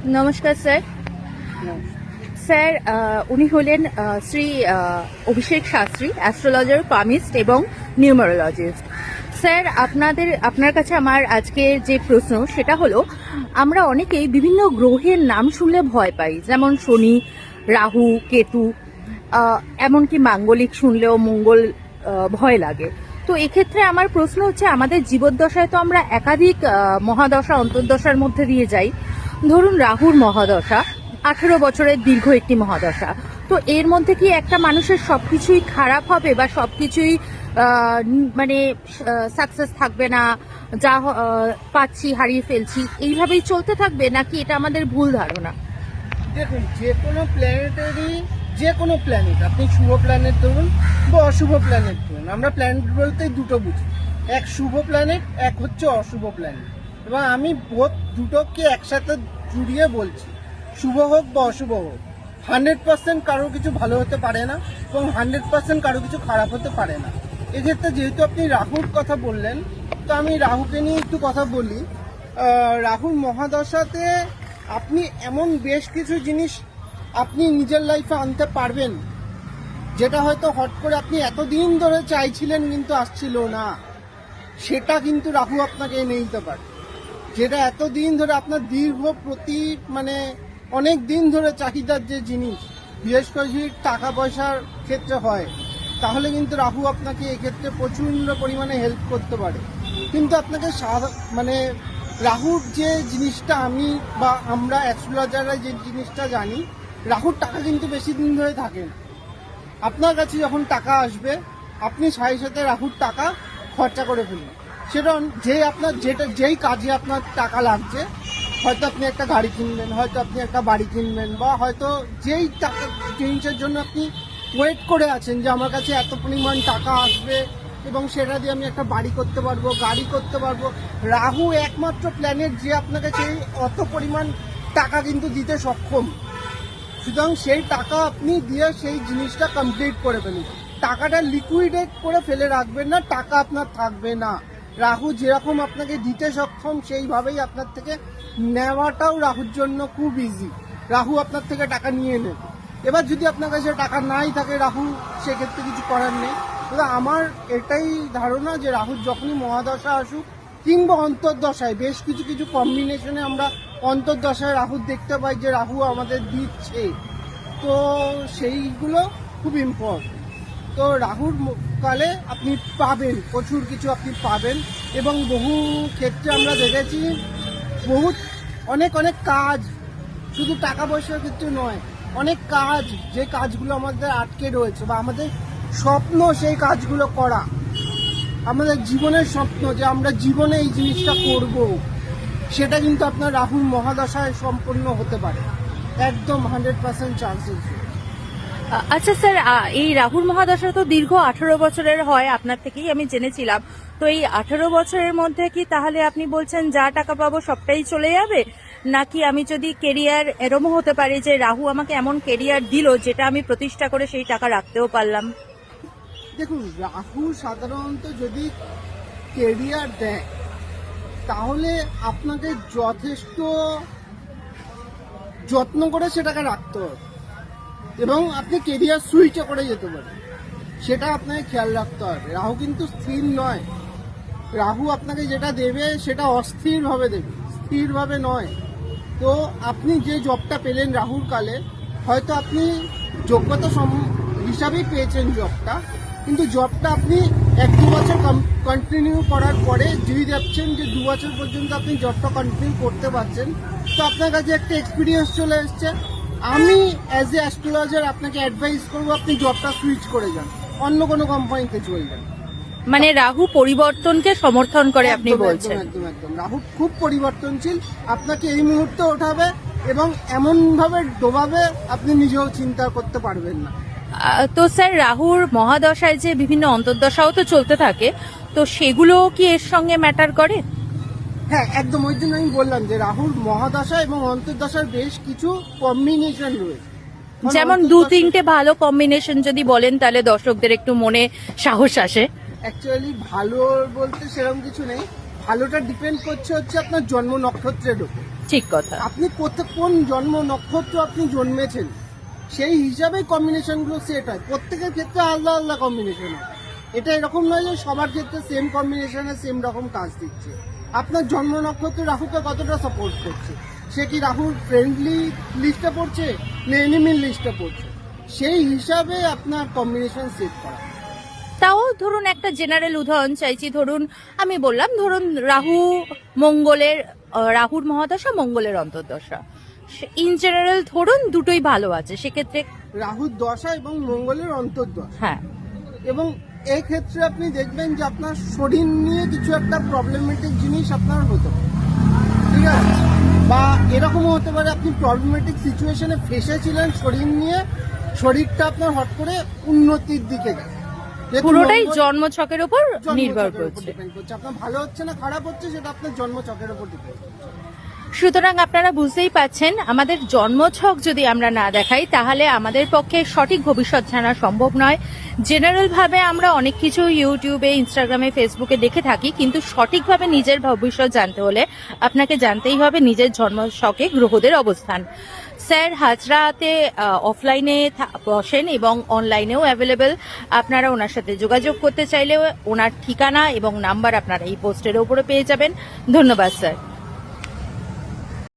নমস্কার sir. Sir উনি হলেন শ্রী অভিষেক শাস্ত্রী, অ্যাস্ট্রোলজার, পামিস্ট এবং নিউমারোলজিস্ট। স্যার আপনার কাছে আমার আজকের যে প্রশ্ন সেটা হলো, আমরা অনেকেই বিভিন্ন গ্রহের নাম শুনলে ভয় পাই, যেমন শনি, রাহু, কেতু, এমনকি মাঙ্গলিক শুনলেও মঙ্গল ভয় লাগে। তো এক্ষেত্রে আমার প্রশ্ন হচ্ছে, আমাদের জীবদ্দশায় তো আমরা একাধিক মহাদশা অন্তর্দশার মধ্যে দিয়ে যাই। ধরুন রাহুর মহাদশা 18 বছরের দীর্ঘ একটি মহাদশা। তো এর মধ্যে কি একটা মানুষের সবকিছুই খারাপ হবে বা সবকিছুই মানে সাকসেস থাকবে না, যা পাচ্ছি হারিয়ে ফেলছি, এইভাবেই চলতে থাকবে, নাকি এটা আমাদের ভুল ধারণা? দেখুন, যে কোনো প্ল্যানেট, আপনি শুভ প্ল্যানেট ধরুন বা অশুভ প্ল্যানেট ধরুন, আমরা প্ল্যানেট বলতে দুটো বুঝি, এক শুভ প্ল্যানেট, এক হচ্ছে অশুভ প্ল্যানেট। এবং আমি দুটোকে একসাথে জুড়িয়ে বলছি, শুভ হোক বা অশুভ হোক, 100% কারো কিছু ভালো হতে পারে না এবং 100% কারো কিছু খারাপ হতে পারে না। এক্ষেত্রে যেহেতু আপনি রাহুর কথা বললেন, তো আমি রাহুকে নিয়ে একটু কথা বলি। রাহুর মহাদশাতে আপনি এমন বেশ কিছু জিনিস আপনি নিজের লাইফে আনতে পারবেন, যেটা হয়তো হট করে আপনি এতদিন ধরে চাইছিলেন কিন্তু আসছিল না, সেটা কিন্তু রাহু আপনাকে এনে দিতে পারে। যেটা এতদিন ধরে আপনার অনেক দিন ধরে চাহিদার যে জিনিস, বিশেষ করে যদি টাকা পয়সার ক্ষেত্রে হয়, তাহলে কিন্তু রাহু আপনাকে এক্ষেত্রে প্রচণ্ড পরিমাণে হেল্প করতে পারে। কিন্তু আপনাকে রাহুর যে জিনিসটা আমরা অ্যাস্ট্রোলজাররা যে জিনিসটা জানি, রাহুর টাকা কিন্তু বেশি দিন ধরে থাকে না। আপনার কাছে যখন টাকা আসবে, আপনি সাথে সাথে রাহুর টাকা খরচা করে ফেলবেন। সেটা যেই কাজে আপনার টাকা লাগছে, হয়তো আপনি একটা গাড়ি কিনবেন, হয়তো আপনি একটা বাড়ি কিনবেন, বা হয়তো যেই টাকা জিনিসের জন্য আপনি ওয়েট করে আছেন যে আমার কাছে এত পরিমাণ টাকা আসবে এবং সেটা দিয়ে আমি একটা বাড়ি করতে পারবো, গাড়ি করতে পারবো। রাহু একমাত্র প্ল্যানেট যে আপনাকে সেই অত পরিমাণ টাকা কিন্তু দিতে সক্ষম। সুতরাং সেই টাকা আপনি দিয়ে সেই জিনিসটা কমপ্লিট করে ফেলুন। টাকাটা লিকুইডেট করে ফেলে রাখবেন না, টাকা আপনার থাকবে না। রাহু যেরকম আপনাকে দিতে সক্ষম, সেইভাবেই আপনার থেকে নেওয়াটাও রাহুর জন্য খুব ইজি। রাহু আপনার থেকে টাকা নিয়ে নেবে। এবার যদি আপনার কাছে টাকা নাই থাকে, রাহু সেক্ষেত্রে কিছু করার নেই। তবে আমার এটাই ধারণা যে রাহুর যখনই মহাদশা আসুক কিংবা অন্তর্দশায়, বেশ কিছু কিছু কম্বিনেশনে আমরা অন্তর্দশায় রাহুর দেখতে পাই যে রাহু আমাদের দিচ্ছে, তো সেইগুলো খুব ইম্পর্টেন্ট। তো রাহুর কালে আপনি পাবেন, প্রচুর কিছু আপনি পাবেন। এবং বহু ক্ষেত্রে আমরা দেখেছি অনেক অনেক কাজ, শুধু টাকা পয়সার ক্ষেত্রে নয়, অনেক কাজ, যে কাজগুলো আমাদের আটকে রয়েছে বা আমাদের স্বপ্ন সেই কাজগুলো করা, আমাদের জীবনের স্বপ্ন যে আমরা জীবনে এই জিনিসটা করব, সেটা কিন্তু আপনার রাহুর মহাদশায় সম্পন্ন হতে পারে। একদম 100% চান্সেস। আচ্ছা স্যার, এই রাহুর মহাদশা তো দীর্ঘ 18 বছরের হয়, আপনার থেকেই আমি জেনেছিলাম। তো এই 18 বছরের মধ্যে কি তাহলে আপনি বলছেন যা টাকা পাবো সবটাই চলে যাবে, নাকি আমি যদি কেরিয়ার, এরমও হতে পারে যে রাহু আমাকে এমন কেরিয়ার দিল যেটা আমি প্রতিষ্ঠা করে সেই টাকা রাখতেও পারলাম? দেখুন, রাহু সাধারণত যদি কেরিয়ার দেয়, তাহলে আপনাকে যথেষ্ট যত্ন করে সেটাকে রাখতে হবে এবং আপনি কেরিয়ার সুইচে করে যেতে পারেন, সেটা আপনাকে খেয়াল রাখতে হবে। রাহু কিন্তু স্থির নয়। রাহু আপনাকে যেটা দেবে সেটা অস্থিরভাবে দেবে, স্থিরভাবে নয়। তো আপনি যে জবটা পেলেন রাহুর কালে, হয়তো আপনি যোগ্যতা হিসাবেই পেয়েছেন জবটা, কিন্তু জবটা আপনি 1-2 বছর কন্টিনিউ করার পরে যদি দেখছেন যে 2 বছর পর্যন্ত আপনি জবটা কন্টিনিউ করতে পারছেন, তো আপনার কাছে একটা এক্সপিরিয়েন্স চলে এসছে। আমি অ্যাজ এ অ্যাস্ট্রোলজার আপনাকে অ্যাডভাইস করবো, আপনি জবটা সুইচ করে যান, অন্য কোনো কোম্পানিতে চলে যান। মানে রাহু পরিবর্তনকে সমর্থন করে, আপনি বলছেন? একদম একদম। রাহু খুব পরিবর্তনশীল, আপনাকে এই মুহূর্তে ওঠাবে এবং এমন ভাবে ডোবাবে আপনি নিজেও চিন্তা করতে পারবেন না। তো স্যার, রাহুর মহাদশায় যে বিভিন্ন অন্তর্দশাও তো চলতে থাকে, তো সেগুলো কি এর সঙ্গে ম্যাটার করে? হ্যাঁ, একদম। ওই জন্য আমি বললাম যে রাহুর মহাদশা এবং অন্তর্দশার বেশ কিছু কম্বিনেশন রয়েছে। যেমন 2-3টে ভালো কম্বিনেশন যদি বলেন, তাহলে দর্শকদের একটু মনে সাহস আসে। অ্যাকচুয়ালি ভালো বলতে সেরকম কিছু নেই, ভালোটা ডিপেন্ড করছে আপনার জন্ম নক্ষত্রের উপর। ঠিক কথা। আপনি কোন জন্ম নক্ষত্র আপনি জন্মেছেন সেই হিসাবে কম্বিনেশনগুলো সেট হয়। প্রত্যেকের ক্ষেত্রে আলাদা আলাদা কম্বিনেশন হয়। এটা এরকম নয় যে সবার ক্ষেত্রে সেম কম্বিনেশনে সেম রকম কাজ দিচ্ছে। আপনার জন্ম নক্ষত্র রাহুকে কতটা সাপোর্ট করছে, সে কি রাহুর ফ্রেন্ডলি লিস্টে পড়ছে না এনিমির লিস্টে পড়ছে, সেই হিসাবে আপনার কম্বিনেশন সেট করা। তাও ধরুন একটা জেনারেল উদাহরণ চাইছি, ধরুন আমি বললাম ধরুন রাহুর মহাদশা মঙ্গলের অন্তর্দশা, ইন জেনারেল ধরুন দুটোই ভালো আছে, সেক্ষেত্রে রাহুর দশা এবং মঙ্গলের অন্তর্দশা, হ্যাঁ এবং এই ক্ষেত্রে আপনি দেখবেন যে আপনার শরীর নিয়ে কিছু একটা প্রবলেমেটিক জিনিস আপনার হতে পারে, ঠিক আছে, বা এরকমও হতে পারে আপনি প্রবলেমেটিক সিচুয়েশনে ফেসেছিলেন শরীর নিয়ে, শরীরটা আপনার হট করে উন্নতির দিকে গেছে। যেহেতু পুরোটাই মঙ্গল জন্মছকের উপর নির্ভর জন্মছকের উপর করছে। depend করছে। আপনার ভালো হচ্ছে না খারাপ হচ্ছে সেটা আপনার জন্মছকের উপর ডিপেন্ড করছে। সুতরাং আপনারা বুঝতেই পাচ্ছেন, আমাদের জন্মছক যদি আমরা না দেখাই তাহলে আমাদের পক্ষে সঠিক ভবিষ্যৎ জানা সম্ভব নয়। জেনারেল ভাবে আমরা অনেক কিছু ইউটিউবে, ইনস্টাগ্রামে, ফেসবুকে দেখে থাকি, কিন্তু সঠিকভাবে নিজের ভবিষ্যৎ জানতে হলে আপনাকে জানতেই হবে নিজের জন্মছকে গ্রহদের অবস্থান। স্যার হাজরাতে অফলাইনে বসেন এবং অনলাইনেও অ্যাভেলেবেল। আপনারা ওনার সাথে যোগাযোগ করতে চাইলে ওনার ঠিকানা এবং নাম্বার আপনারা এই পোস্টের উপরে পেয়ে যাবেন। ধন্যবাদ স্যার।